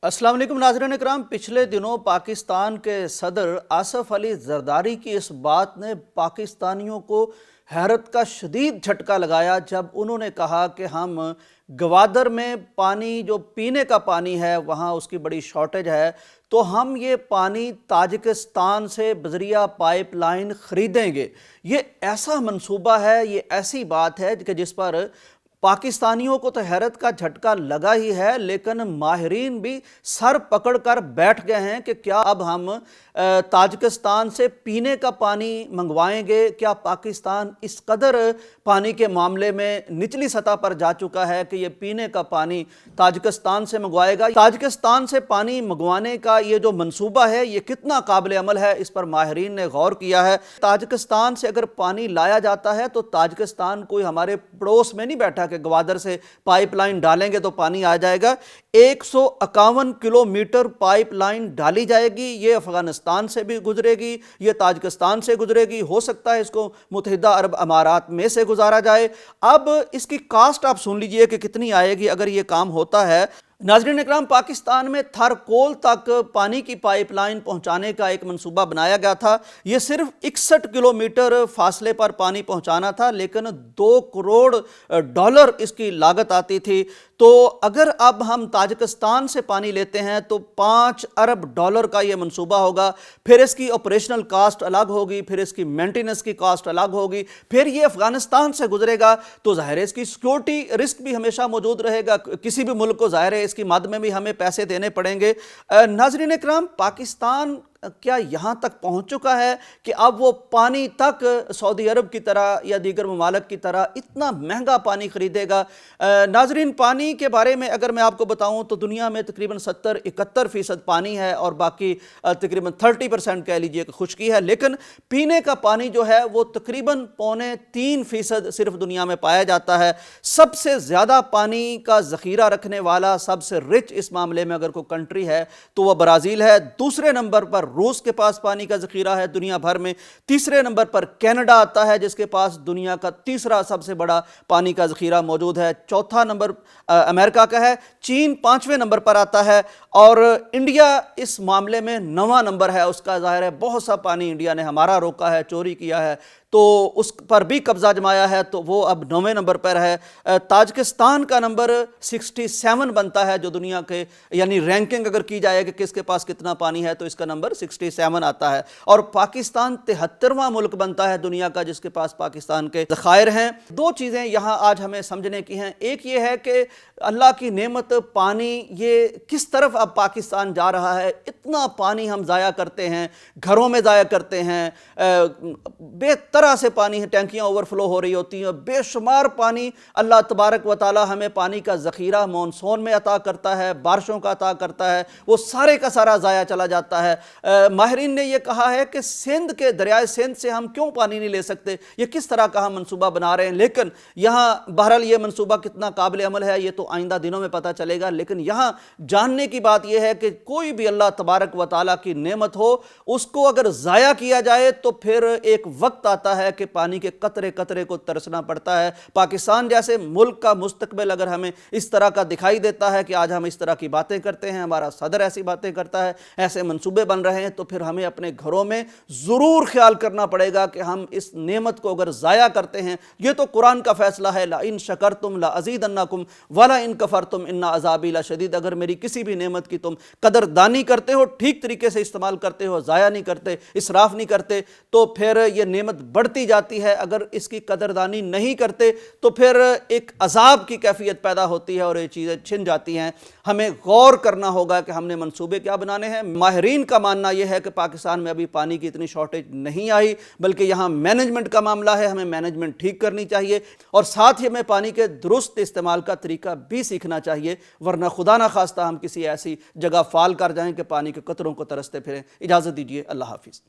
अस्सलाम वालेकुम नाज़रीन इकराम। पिछले दिनों पाकिस्तान के सदर आसिफ अली ज़रदारी की इस बात ने पाकिस्तानियों को हैरत का शदीद झटका लगाया जब उन्होंने कहा कि हम गवादर में पानी जो पीने का पानी है वहाँ उसकी बड़ी शॉर्टेज है, तो हम ये पानी ताजिकिस्तान से बजरिया पाइपलाइन ख़रीदेंगे। ये ऐसा मंसूबा है, ये ऐसी बात है कि जिस पर पाकिस्तानियों को तो हैरत का झटका लगा ही है, लेकिन माहिरीन भी सर पकड़ कर बैठ गए हैं कि क्या अब हम ताजिकिस्तान से पीने का पानी मंगवाएंगे। क्या पाकिस्तान इस कदर पानी के मामले में निचली सतह पर जा चुका है कि ये पीने का पानी ताजिकिस्तान से मंगवाएगा। ताजिकिस्तान से पानी मंगवाने का ये जो मंसूबा है ये कितना काबिल अमल है, इस पर माहिरीन ने गौर किया है। ताजिकिस्तान से अगर पानी लाया जाता है तो ताजिकिस्तान कोई हमारे पड़ोस में नहीं बैठा कि ग्वादर से पाइपलाइन डालेंगे तो पानी आ जाएगा। 151 किलोमीटर पाइपलाइन डाली जाएगी, ये अफगानिस्तान से भी गुजरेगी, ये ताजिकिस्तान से गुजरेगी, हो सकता है इसको मुत्तहिदा अरब अमारात में से गुजारा जाए। अब इसकी कास्ट आप सुन लीजिए कि कितनी आएगी अगर ये काम होता है। नाज़रीन इकराम, पाकिस्तान में थरकोल तक पानी की पाइपलाइन पहुंचाने का एक मंसूबा बनाया गया था। ये सिर्फ 61 किलोमीटर फासले पर पानी पहुंचाना था, लेकिन $2 करोड़ इसकी लागत आती थी। तो अगर अब हम ताजिकिस्तान से पानी लेते हैं तो $5 अरब का ये मंसूबा होगा। फिर इसकी ऑपरेशनल कास्ट अलग होगी, फिर इसकी मेंटेनेंस की कास्ट अलग होगी, फिर ये अफगानिस्तान से गुजरेगा तो ज़ाहिर है इसकी सिक्योरिटी रिस्क भी हमेशा मौजूद रहेगा। किसी भी मुल्क को ज़ाहिर है इसकी मद में भी हमें पैसे देने पड़ेंगे। नाज़रीन इकराम, पाकिस्तान क्या यहाँ तक पहुँच चुका है कि अब वो पानी तक सऊदी अरब की तरह या दीगर ममालिक की तरह इतना महंगा पानी ख़रीदेगा। नाज़रीन, पानी के बारे में अगर मैं आपको बताऊँ तो दुनिया में तकरीबन 70-71% पानी है और बाकी तकरीबन 30% कह लीजिए कि खुश्की है, लेकिन पीने का पानी जो है वो तकरीबन 2.25% सिर्फ दुनिया में पाया जाता है। सबसे ज़्यादा पानी का ज़ख़ीरा रखने वाला, सबसे रिच इस मामले में अगर कोई कंट्री है तो वह ब्राज़ील है। दूसरे नंबर पर रूस के पास पानी का ज़ख़ीरा है दुनिया भर में। तीसरे नंबर पर कनाडा आता है जिसके पास दुनिया का तीसरा सबसे बड़ा पानी का ज़ख़ीरा मौजूद है। चौथा नंबर अमेरिका का है। चीन 5वें नंबर पर आता है और इंडिया इस मामले में 9वां नंबर है। उसका ज़ाहिर है बहुत सा पानी इंडिया ने हमारा रोका है, चोरी किया है, तो उस पर भी कब्जा जमाया है, तो वो अब 9वें नंबर पर है। ताजिकिस्तान का नंबर 67 बनता है जो दुनिया के, यानी रैंकिंग अगर की जाए कि किसके पास कितना पानी है तो इसका नंबर 67 आता है। और पाकिस्तान 73वां मुल्क बनता है दुनिया का जिसके पास पाकिस्तान के ज़खायर हैं। दो चीज़ें यहाँ आज हमें समझने की हैं। एक ये है कि अल्लाह की नेमत पानी, ये किस तरफ अब पाकिस्तान जा रहा है। इतना पानी हम ज़ाया करते हैं, घरों में ज़ाया करते हैं, बेहतर से पानी है, टैंकियां ओवरफ्लो हो रही होती हैं, बेशुमार पानी अल्लाह तबारक व तआला हमें पानी का ज़ख़ीरा मॉनसून में अता करता है, बारिशों का अता करता है, वो सारे का सारा ज़ाया चला जाता है। माहिरीन ने यह कहा है कि सिंध के दरियाए सिंध से हम क्यों पानी नहीं ले सकते, ये किस तरह का हम मनसूबा बना रहे हैं। लेकिन यहाँ बहरहाल ये मनसूबा कितना काबिल अमल है ये तो आइंदा दिनों में पता चलेगा। लेकिन यहाँ जानने की बात यह है कि कोई भी अल्लाह तबारक व तआला की नेमत हो, उसको अगर ज़ाया किया जाए तो फिर एक वक्त आता है कि पानी के कतरे कतरे को तरसना पड़ता है। पाकिस्तान जैसे मुल्क का मुस्तकबिल अगर हमें इस तरह का दिखाई देता है कि आज हम इस तरह की बातें करते हैं, हमारा सदर ऐसी बातें करता है, ऐसे मंसूबे बन रहे हैं, तो फिर हमें अपने घरों में ज़रूर ख्याल करना पड़ेगा कि हम इस नेमत को अगर ज़ाया करते हैं, ये तो कुरान का फैसला है, ला इन शकरतुम ला अज़ीदन्नकुम वला इन कफरतुम इन्ना अज़ाबी लशदीद। अगर मेरी किसी भी नेमत की तुम कदरदानी करते हो, ठीक तरीके से इस्तेमाल करते हो, ज़ाया नहीं करते, इसराफ नहीं करते, तो फिर ये नेमत बढ़ती जाती है। अगर इसकी कदरदानी नहीं करते तो फिर एक अजाब की कैफियत पैदा होती है और ये चीज़ें छिन जाती हैं। हमें गौर करना होगा कि हमने मंसूबे क्या बनाने हैं। माहिरीन का मानना यह है कि पाकिस्तान में अभी पानी की इतनी शॉर्टेज नहीं आई, बल्कि यहाँ मैनेजमेंट का मामला है, हमें मैनेजमेंट ठीक करनी चाहिए और साथ ही हमें पानी के दुरुस्त इस्तेमाल का तरीका भी सीखना चाहिए, वरना खुदा ना खास्ता हम किसी ऐसी जगह फाल कर जाएं कि पानी के कतरों को तरसते फिरें। इजाज़त दीजिए, अल्लाह हाफिज़।